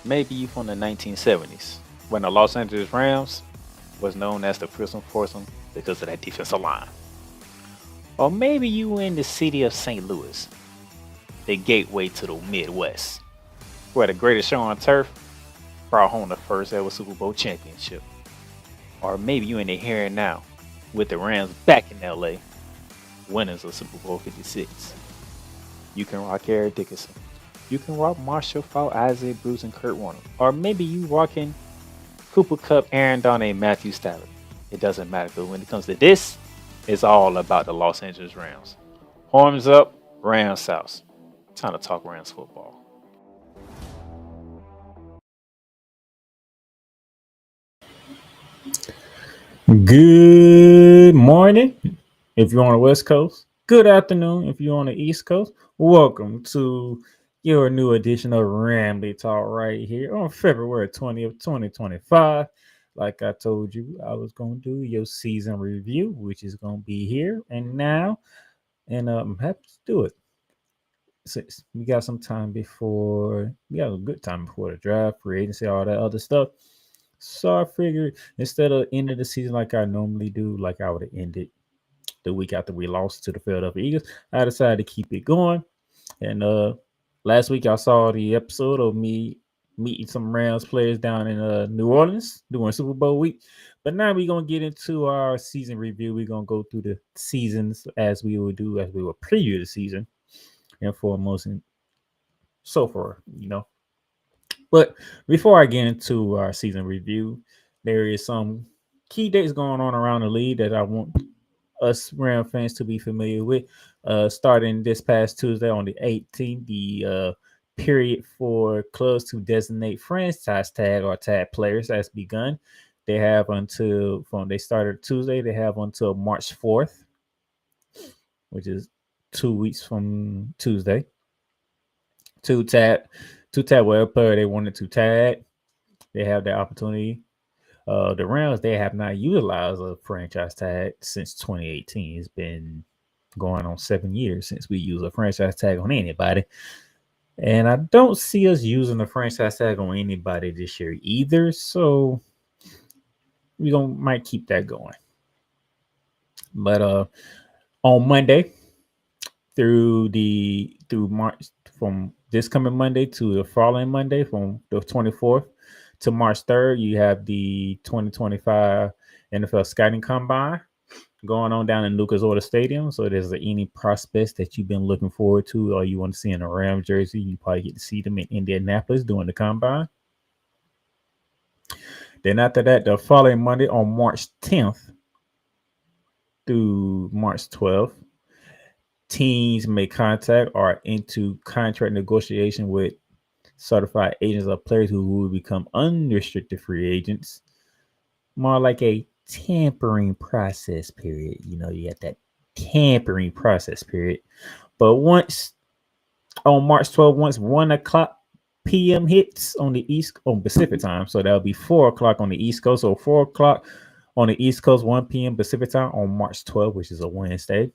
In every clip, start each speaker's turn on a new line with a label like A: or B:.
A: Maybe you from the 1970s, when the Los Angeles Rams was known as the Prison Foursome because of that defensive line. Or maybe you in the city of St. Louis, the gateway to the Midwest, where the greatest show on turf brought home the first ever Super Bowl championship. Or maybe you in the here and now, with the Rams back in LA, winners of Super Bowl 56. You can rock Eric Dickerson. You can rock Marshall Faulk, Isaiah Bruce, and Kurt Warner. Or maybe you rocking Cooper Cup, Aaron Donald, and Matthew Stafford. It doesn't matter, but when it comes to this, it's all about the Los Angeles Rams. Horns up, Rams South. Time to talk Rams football.
B: Good morning if you're on the West Coast. Good afternoon if you're on the East Coast. Welcome to your new edition of Ramily Talk right here on February 20th, 2025. Like I told you, I was going to do your season review, which is going to be here and now. And I'm happy to do it. Since we got some time before, we got a good time before the draft, free agency, all that other stuff. So I figured instead of ending the season like I normally do, like I would have ended the week after we lost to the Philadelphia Eagles, I decided to keep it going. And last week I saw the episode of me meeting some Rams players down in New Orleans during Super Bowl week. But now we're gonna get into our season review. We're gonna go through the seasons as we would do as we would preview the season and foremost and so far, But before I get into our season review, there is some key dates going on around the league that I want us Ram fans to be familiar with. Starting this past Tuesday on the 18th, the period for clubs to designate franchise tag or tag players has begun. They have until from they started Tuesday. They have until March 4th, which is 2 weeks from Tuesday, to tag whatever player they wanted to tag. They have the opportunity. The Rams, they have not utilized a franchise tag since 2018. It's been going on 7 years since we use a franchise tag on anybody. And I don't see us using a franchise tag on anybody this year either. So we gonna might keep that going. But on Monday through March, from this coming Monday to the following Monday, from the 24th to March 3rd, you have the 2025 NFL Scouting Combine going on down in Lucas Oil Stadium. So, there's any prospects that you've been looking forward to or you want to see in a Ram jersey, you probably get to see them in Indianapolis during the combine. Then after that, the following Monday on March 10th through March 12th, teams make contact or into contract negotiation with certified agents or players who will become unrestricted free agents. More like a tampering process period. You got that tampering process period. But once on March 12th, once 1 o'clock p.m. hits on Pacific time, so that'll be 4 o'clock on the East Coast. So 4 o'clock on the East Coast, 1 p.m. Pacific time on March 12th, which is a Wednesday.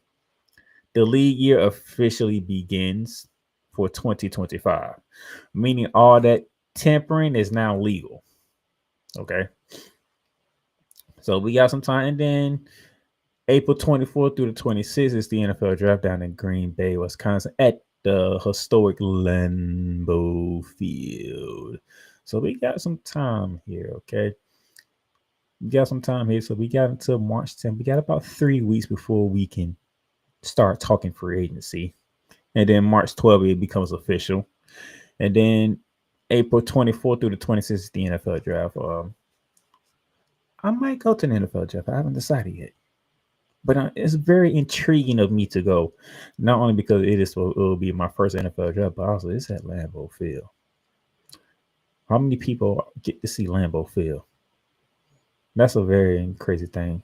B: The league year officially begins for 2025, meaning all that tampering is now legal. Okay. So we got some time. And then April 24th through the 26th is the NFL draft down in Green Bay, Wisconsin at the historic Lambeau Field. So we got some time here. Okay. We got some time here. So we got until March 10th. We got about 3 weeks before we can start talking free agency. And then March 12th, it becomes official. And then April 24th through the 26th is the NFL draft. I might go to the NFL draft. I haven't decided yet. But it's very intriguing of me to go, not only because it will be my first NFL draft, but also it's at Lambeau Field. How many people get to see Lambeau Field? That's a very crazy thing.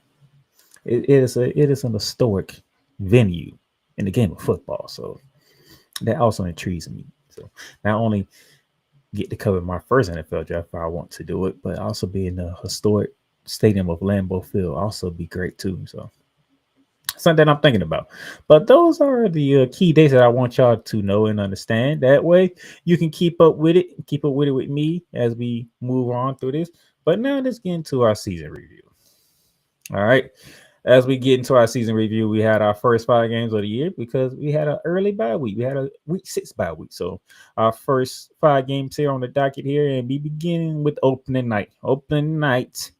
B: It is an historic venue in the game of football. So that also intrigues me. So not only get to cover my first NFL draft if I want to do it, but also be in the historic stadium of Lambeau Field also be great too. So Something I'm thinking about. But those are the key dates that I want y'all to know and understand. That way, you can keep up with it with me as we move on through this. But now let's get into our season review. All right. As we get into our season review, we had our first 5 games of the year because we had an early bye week. We had a week 6 bye week. So our first 5 games here on the docket here, and we beginning with opening night. Opening night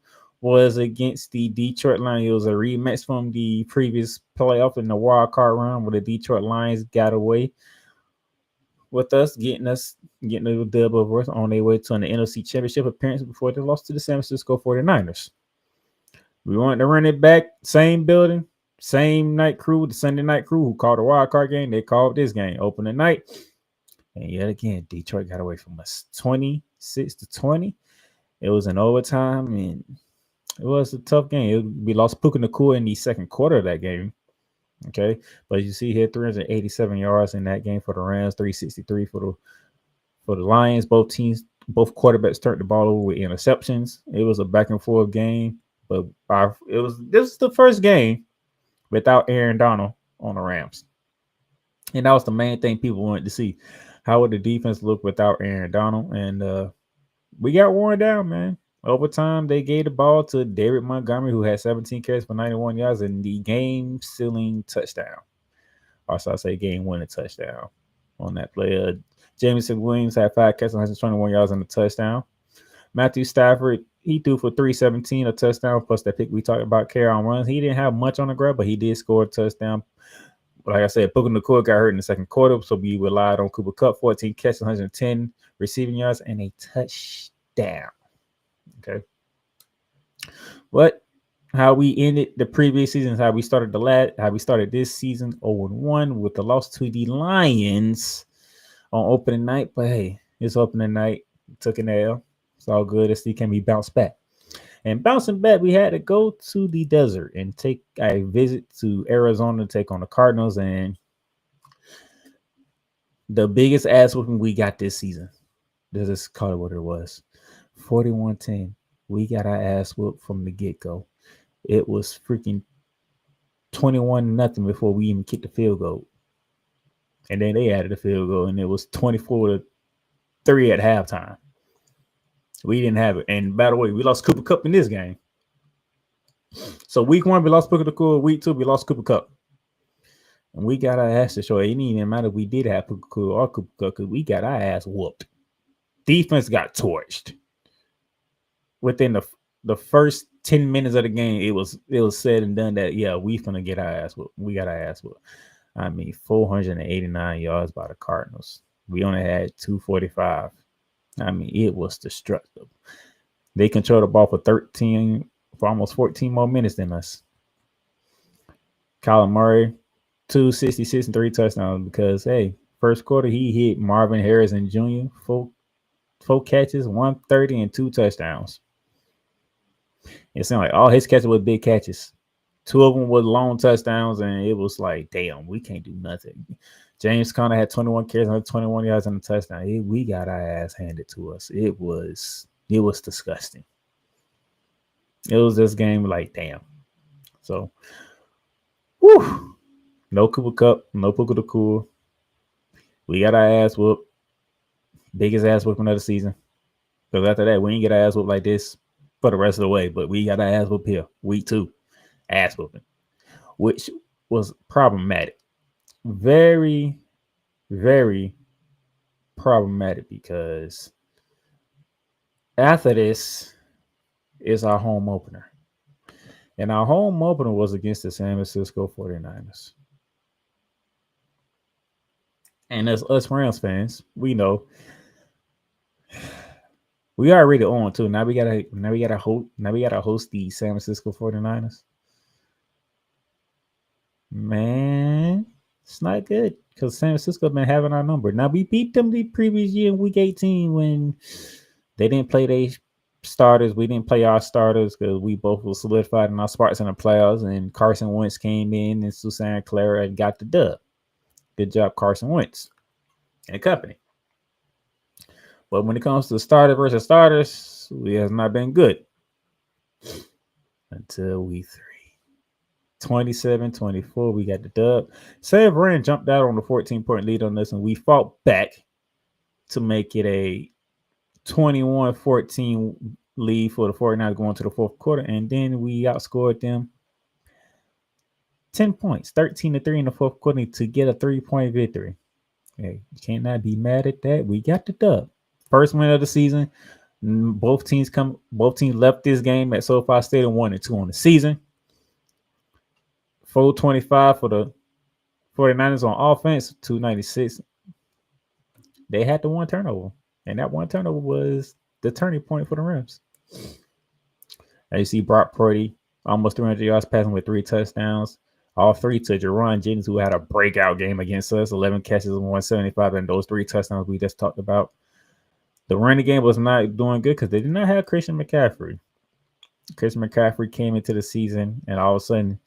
B: was against the Detroit Lions. It was a rematch from the previous playoff in the wild card round where the Detroit Lions got away with us, getting a dub over us on their way to an NFC Championship appearance before they lost to the San Francisco 49ers. We wanted to run it back, same building, same night crew, the Sunday night crew who called the wild card game. They called this game opening night. And yet again, Detroit got away from us 26-20. It was an overtime and it was a tough game. We lost Puka Nakua in the second quarter of that game. Okay. But you see here 387 yards in that game for the Rams, 363 for the Lions. Both quarterbacks turned the ball over with interceptions. It was a back and forth game. But this was the first game without Aaron Donald on the Rams. And that was the main thing people wanted to see. How would the defense look without Aaron Donald? And we got worn down, man. Over time, they gave the ball to David Montgomery, who had 17 carries for 91 yards and the game-sealing touchdown. Also, I say game-winning touchdown on that play. Jameson Williams had 5 catches, 121 yards and a touchdown. Matthew Stafford, he threw for 317, a touchdown, plus that pick we talked about, carry on runs. He didn't have much on the ground, but he did score a touchdown. Like I said, Puka Nakua got hurt in the second quarter, so we relied on Cooper Kupp, 14 catches, 110 receiving yards, and a touchdown. Okay. But how we ended the previous season is how we started this season 0-1 with the loss to the Lions on opening night. But hey, it's opening night. Took an L. It's all good. It's can be bounced back. And bouncing back, we had to go to the desert and take a visit to Arizona to take on the Cardinals. And the biggest ass whooping we got this season. This is call it what it was. 41-10. We got our ass whooped from the get-go. It was freaking 21-0 before we even kicked the field goal. And then they added the field goal, and it was 24-3 at halftime. We didn't have it. And by the way, we lost Cooper Kupp in this game. So week 1, we lost Puka Nakua. Week 2, we lost Cooper Kupp. And we got our ass to show. It didn't even matter if we did have Puka Nakua or Cooper Kupp because we got our ass whooped. Defense got torched. Within the first 10 minutes of the game, it was said and done that, yeah, we finna get our ass whooped. We got our ass whooped. I mean, 489 yards by the Cardinals. We only had 245. I mean, it was destructive. They controlled the ball for almost 14 more minutes than us. Kyler Murray, 266 and 3 touchdowns because, hey, first quarter, he hit Marvin Harrison Jr., four catches, 130 and 2 touchdowns. It seemed like all his catches were big catches. 2 of them were long touchdowns, and it was like, damn, we can't do nothing. James Conner had 21 carries, 121 yards and a touchdown. We got our ass handed to us. It was disgusting. It was this game like, damn. So, whew. No Cooper Kupp, no Puka Nakua. We got our ass whooped. Biggest ass whooping of the season. Because after that, we ain't get our ass whooped like this for the rest of the way. But we got our ass whooped here. Week 2. Ass whooping. Which was problematic. Very, very problematic because after this is our home opener. And our home opener was against the San Francisco 49ers. And as us Rams fans, we know we already on too. Now we gotta host the San Francisco 49ers. Man, it's not good because San Francisco been having our number. Now we beat them the previous year in week 18 when they didn't play their starters. We didn't play our starters because we both were solidified in our spots in the playoffs. And Carson Wentz came in and Susan Clara and got the dub. Good job, Carson Wentz and company. But when it comes to starter versus starters, we have not been good until week 3. 27-24. We got the dub. San Fran jumped out on the 14-point lead on this, and we fought back to make it a 21-14 lead for the 49ers going to the fourth quarter. And then we outscored them 10 points, 13-3 in the fourth quarter to get a 3-point victory. Hey, you cannot be mad at that. We got the dub. First win of the season. Both teams left this game at SoFi Stadium 1-2 on the season. 425 for the 49ers on offense, 296. They had the one turnover, and that one turnover was the turning point for the Rams. As you see, Brock Purdy, almost 300 yards passing with 3 touchdowns. All 3 to Jerron Jennings, who had a breakout game against us, 11 catches, 175, and those 3 touchdowns we just talked about. The running game was not doing good because they did not have Christian McCaffrey. Christian McCaffrey came into the season, and all of a sudden,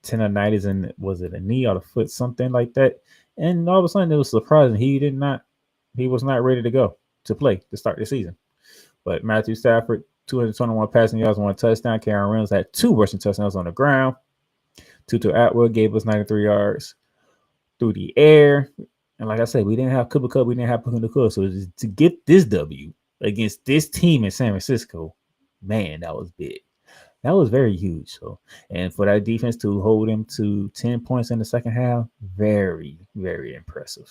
B: tendonitis and was it a knee or the foot, something like that. And all of a sudden, it was surprising he was not ready to go to play to start the season. But Matthew Stafford, 221 passing yards, 1 touchdown. Karen Reynolds had 2 rushing touchdowns on the ground. Tutu Atwell gave us 93 yards through the air. And like I said, we didn't have Cooper Kupp, we didn't have Pahuna Cook. So to get this W against this team in San Francisco, man, that was big. That was very huge. So, and for that defense to hold him to 10 points in the second half, very, very impressive.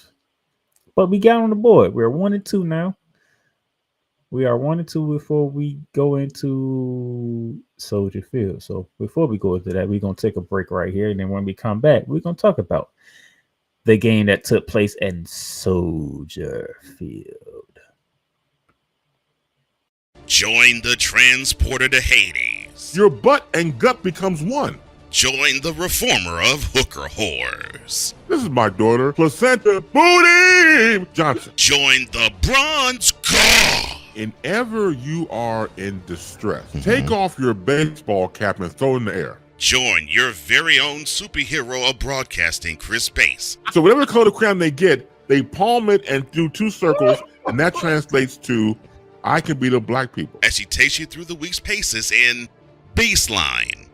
B: But we got on the board. We're 1-2 now. We are 1-2 before we go into Soldier Field. So before we go into that, we're going to take a break right here. And then when we come back, we're going to talk about the game that took place in Soldier Field.
C: Join the transporter to Hades.
D: Your butt and gut becomes one.
C: Join the reformer of hooker whores.
D: This is my daughter, Placenta Booty Johnson.
C: Join the bronze god.
D: Whenever you are in distress, take off your baseball cap and throw it in the air.
C: Join your very own superhero of broadcasting, Chris Bass.
D: So whatever color crayon they get, they palm it and do 2 circles, and that translates to, I can be the black people.
C: As she takes you through the week's paces in Baseline.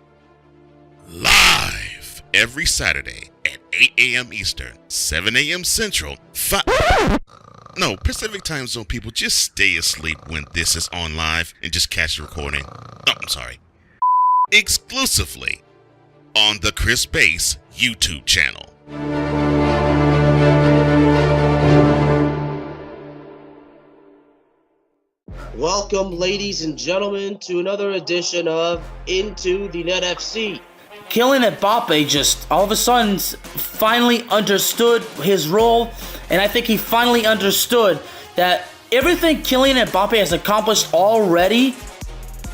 C: Live every Saturday at 8 a.m. Eastern, 7 a.m. Central, Pacific time zone people, just stay asleep when this is on live and just catch the recording. Oh, I'm sorry. Exclusively on the Chris Bass YouTube channel.
E: Welcome, ladies and gentlemen, to another edition of Into the Net FC.
F: Kylian Mbappe just all of a sudden finally understood his role, and I think he finally understood that everything Kylian Mbappe has accomplished already,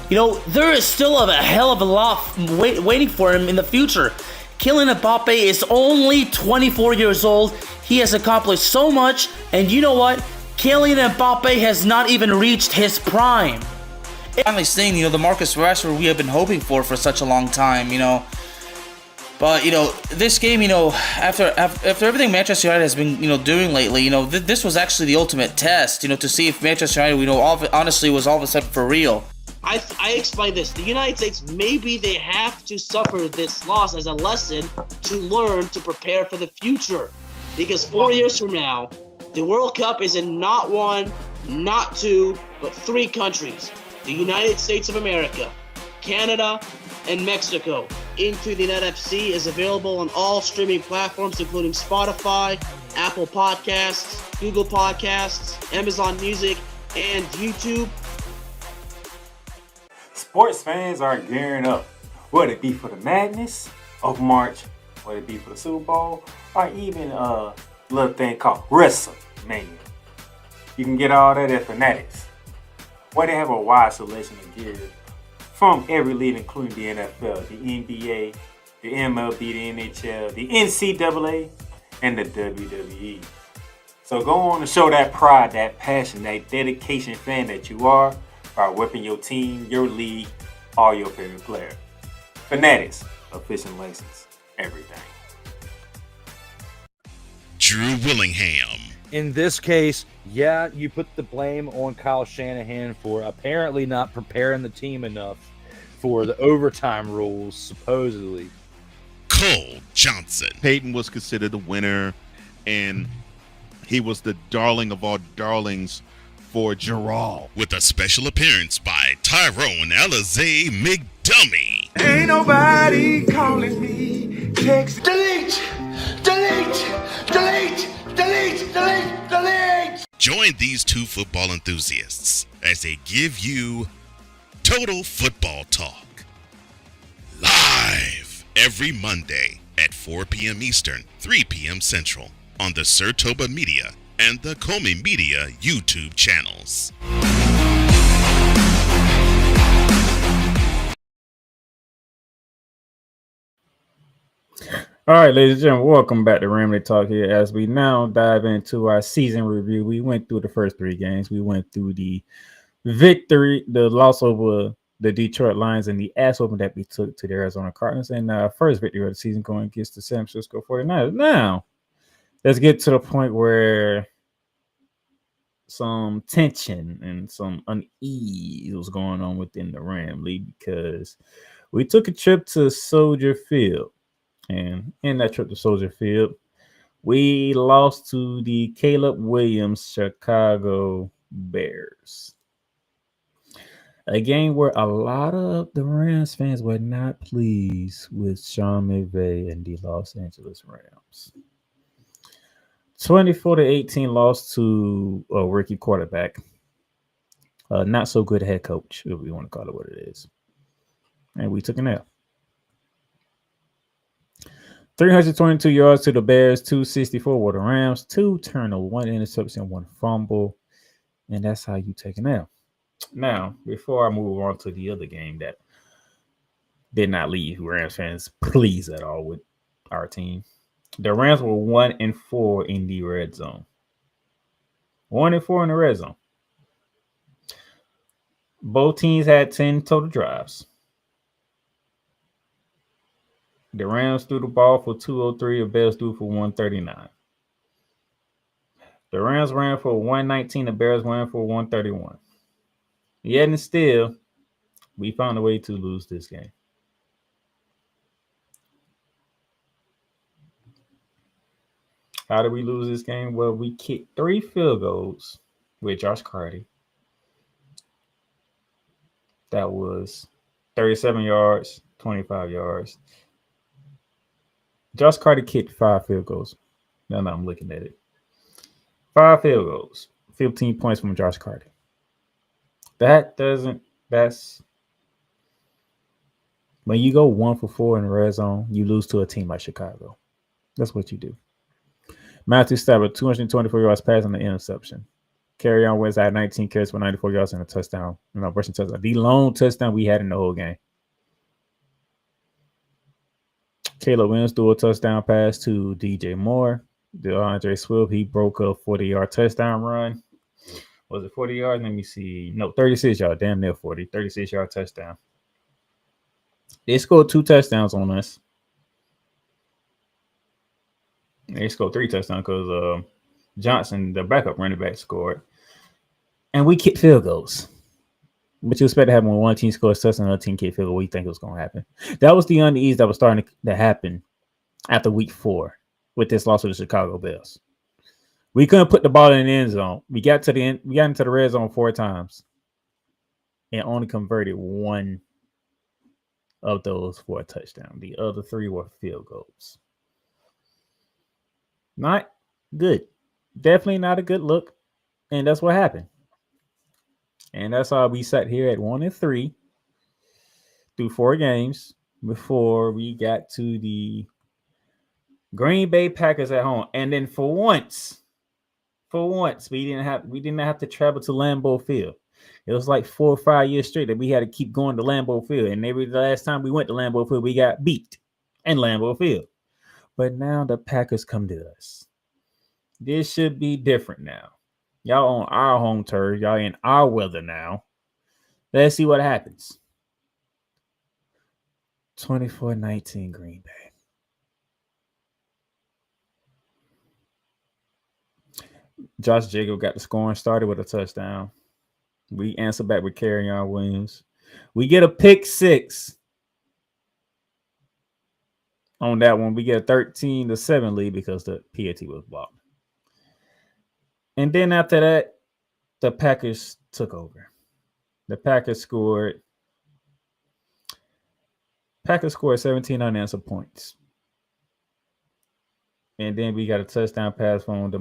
F: there is still a hell of a lot waiting for him in the future. Kylian Mbappe is only 24 years old. He has accomplished so much, and you know what? Kylian Mbappe has not even reached his prime. Finally seeing, the Marcus Rashford we have been hoping for such a long time, But, this game, after everything Manchester United has been, doing lately, this was actually the ultimate test, to see if Manchester United, honestly was all of a sudden for real.
E: I explained this. The United States, maybe they have to suffer this loss as a lesson to learn to prepare for the future. Because 4 years from now, the World Cup is in not 1, not 2, but 3 countries. The United States of America, Canada, and Mexico. Into the Net FC is available on all streaming platforms, including Spotify, Apple Podcasts, Google Podcasts, Amazon Music, and YouTube.
B: Sports fans are gearing up, whether it be for the madness of March, whether it be for the Super Bowl, or even a little thing called WrestleMania. You can get all that at Fanatics, where they have a wide selection of gear from every league, including the NFL, the NBA, the MLB, the NHL, the NCAA, and the WWE. So go on and show that pride, that passion, that dedication fan that you are by whipping your team, your league, or your favorite player. Fanatics, official license, everything.
C: Drew Willingham.
G: In this case, yeah, you put the blame on Kyle Shanahan for apparently not preparing the team enough for the overtime rules, supposedly.
C: Cole Johnson.
D: Peyton was considered the winner, and he was the darling of all darlings for Gerald.
C: With a special appearance by Tyrone Alizé McDummy.
H: Ain't nobody calling me. Text. Delete! Delete! Delete! Delete! Delete! Delete!
C: Join these two football enthusiasts as they give you Total Football Talk. Live every Monday at 4 p.m. Eastern, 3 p.m. Central on the Sertoba Media and the Comey Media YouTube channels.
B: All right, ladies and gentlemen, welcome back to Ramily Talk here as we now dive into our season review. We went through the first 3 games. We went through the victory, the loss over the Detroit Lions, and the ass whooping that we took to the Arizona Cardinals, and our first victory of the season going against the San Francisco 49ers. Now, let's get to the point where some tension and some unease was going on within the Ramily because we took a trip to Soldier Field. And in that trip to Soldier Field, we lost to the Caleb Williams Chicago Bears. A game where a lot of the Rams fans were not pleased with Sean McVay and the Los Angeles Rams. 24-18 loss to a rookie quarterback. Not so good head coach, if we want to call it what it is. And we took an L. 322 yards to the Bears, 264 with the Rams, 2 turnovers, 1 interception, 1 fumble. And that's how you take an L. Now, before I move on to the other game that did not leave Rams fans pleased at all with our team, the Rams were 1-4 in the red zone. 1-4 in the red zone. Both teams had 10 total drives. The Rams threw the ball for 203. The Bears threw for 139. The Rams ran for 119. The Bears ran for 131. Yet and still, we found a way to lose this game. How did we lose this game? Well, we kicked 3 field goals with Josh Carty. That was 37 yards, 25 yards. Josh Carty kicked 5 field goals. Now I'm looking at it. 5 field goals, 15 points from Josh Carty. That's when you go 1 for 4 in the red zone, you lose to a team like Chicago. That's what you do. Matthew Stafford, 224 yards pass on the interception. Kerryon Wentz had 19 carries for 94 yards and a touchdown. Rushing touchdown. The lone touchdown we had in the whole game. Caleb Williams threw a touchdown pass to DJ Moore. DeAndre Swift, he broke a 40-yard touchdown run. Was it 40 yards? Let me see. No, 36 yards. Damn near 40. 36-yard touchdown. They scored 2 touchdowns on us. They scored 3 touchdowns because Johnson, the backup running back, scored. And we kicked field goals. But you expect to have when one team scores a touchdown and another team kick field goal. What do you think was going to happen? That was the unease that was starting to happen after week 4 with this loss of the Chicago Bears. We couldn't put the ball in the end zone. We got to the end. We got into the red zone 4 times and only converted 1 of those for a touchdown. The other 3 were field goals. Not good. Definitely not a good look. And that's what happened. And that's how we sat here at 1-3 through 4 games before we got to the Green Bay Packers at home. And then for once, we didn't have to travel to Lambeau Field. It was like 4 or 5 years straight that we had to keep going to Lambeau Field. And maybe the last time we went to Lambeau Field, we got beat in Lambeau Field. But now the Packers come to us. This should be different now. Y'all on our home turf. Y'all in our weather now. Let's see what happens. 24-19 Green Bay. Josh Jacobs got the scoring started with a touchdown. We answer back with Kerryon Williams. We get a pick 6 on that one. We get a 13-7 lead because the PAT was blocked. And then after that, the Packers took over. The Packers scored 17 unanswered points. And then we got a touchdown pass from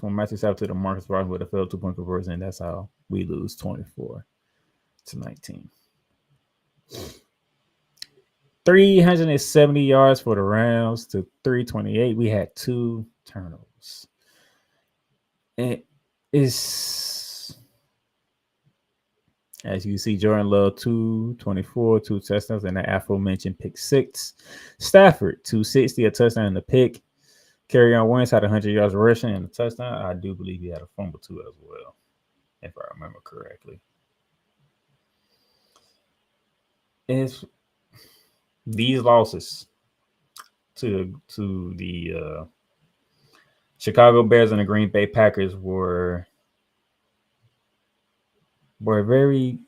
B: Matthew Stafford to the Marcus Rogers with a failed 2-point conversion. And that's how we lose 24-19. 370 yards for the Rams to 328. We had 2 turnovers. It is, as you see, Jordan Love 224, 2 touchdowns, and the aforementioned pick 6. Stafford 260, a touchdown and a pick. Kerryon Wentz had 100 yards rushing and a touchdown. I do believe he had a fumble too as well, if I remember correctly. It's these losses to the Chicago Bears and the Green Bay Packers were very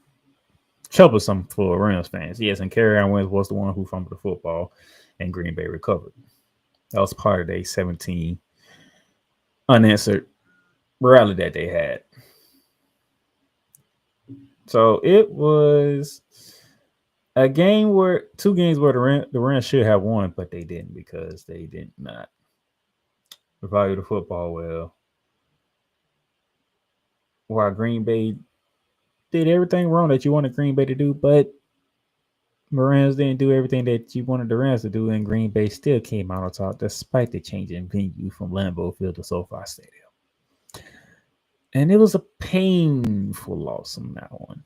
B: troublesome for Rams fans. Yes, and Kerryon Wentz was the one who fumbled the football, and Green Bay recovered. That was part of their 17 unanswered rally that they had. So it was a game where 2 games where the Rams should have won, but they didn't because they did not value the football well. While Green Bay did everything wrong that you wanted Green Bay to do, but the Rams didn't do everything that you wanted the Rams to do, and Green Bay still came out on top despite the change in venue from Lambeau Field to SoFi Stadium. And it was a painful loss on that one.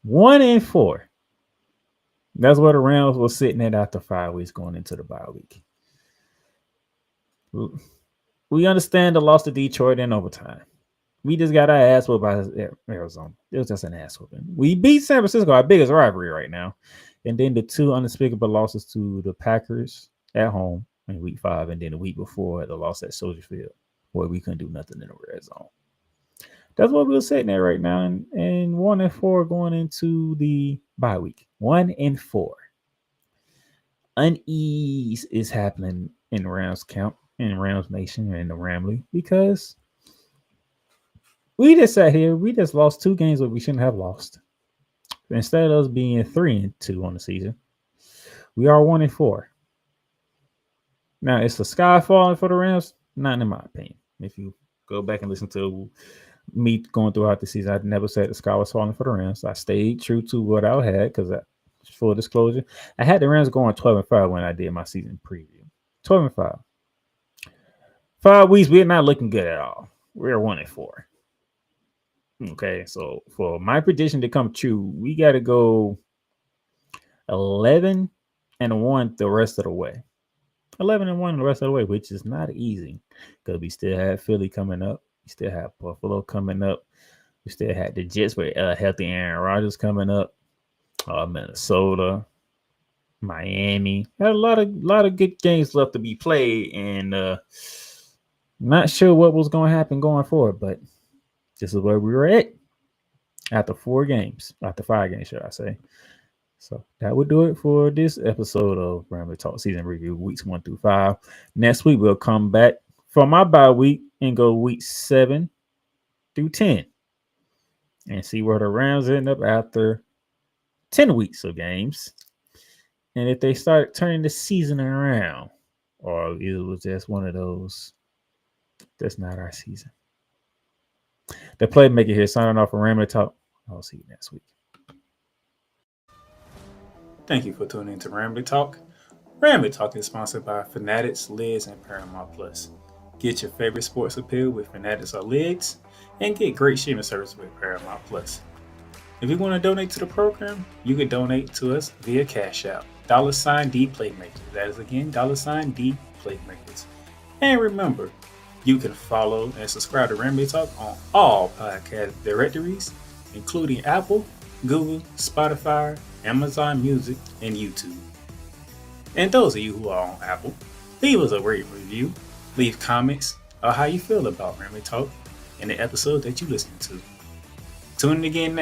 B: 1-4. That's where the Rams were sitting at after 5 weeks going into the bye week. We understand the loss to Detroit in overtime. We just got our ass whooped by Arizona. It was just an ass whooping. We beat San Francisco, our biggest rivalry right now. And then the 2 unspeakable losses to the Packers at home in week 5, and then the week before the loss at Soldier Field, where we couldn't do nothing in the red zone. That's what we're sitting at right now. And 1-4 going into the bye week. 1-4. Unease is happening in Rams camp, in Rams Nation, and the Ramily, because we just sat here. We just lost 2 games that we shouldn't have lost. Instead of us being 3-2 on the season, we are 1-4. Now, is the sky falling for the Rams? Not in my opinion. If you go back and listen to me going throughout the season, I never said the sky was falling for the Rams. I stayed true to what I had because, full disclosure, I had the Rams going 12-5 when I did my season preview. 12-5. 5 weeks, we're not looking good at all. We're 1-4. Okay, so for my prediction to come true, we got to go 11-1 the rest of the way. 11-1 the rest of the way, which is not easy because we still have Philly coming up. We still have Buffalo coming up. We still had the Jets with healthy Aaron Rodgers coming up. Minnesota, Miami. Had a lot of good games left to be played, and not sure what was going to happen going forward, but this is where we were at after 5 games, should I say. So that would do it for this episode of Ramily Talk Season Review, weeks 1 through 5. Next week, we'll come back for my bye week and go weeks 7 through 10 and see where the Rams end up after 10 weeks of games. And if they start turning the season around, or it was just one of those, that's not our season. The Playmaker here, signing off from Ramily Talk. I'll see you next week. Thank you for tuning in to Ramily Talk. Ramily Talk is sponsored by Fanatics, Lids, and Paramount Plus. Get your favorite sports appeal with Fanatics or Lids, and get great streaming service with Paramount Plus. If you want to donate to the program, you can donate to us via Cash App, $D Playmakers. That is again, $D Playmakers. And remember, you can follow and subscribe to Ramily Talk on all podcast directories, including Apple, Google, Spotify, Amazon Music, and YouTube. And those of you who are on Apple, leave us a great review, leave comments on how you feel about Ramily Talk and the episode that you listen to. Tune in again next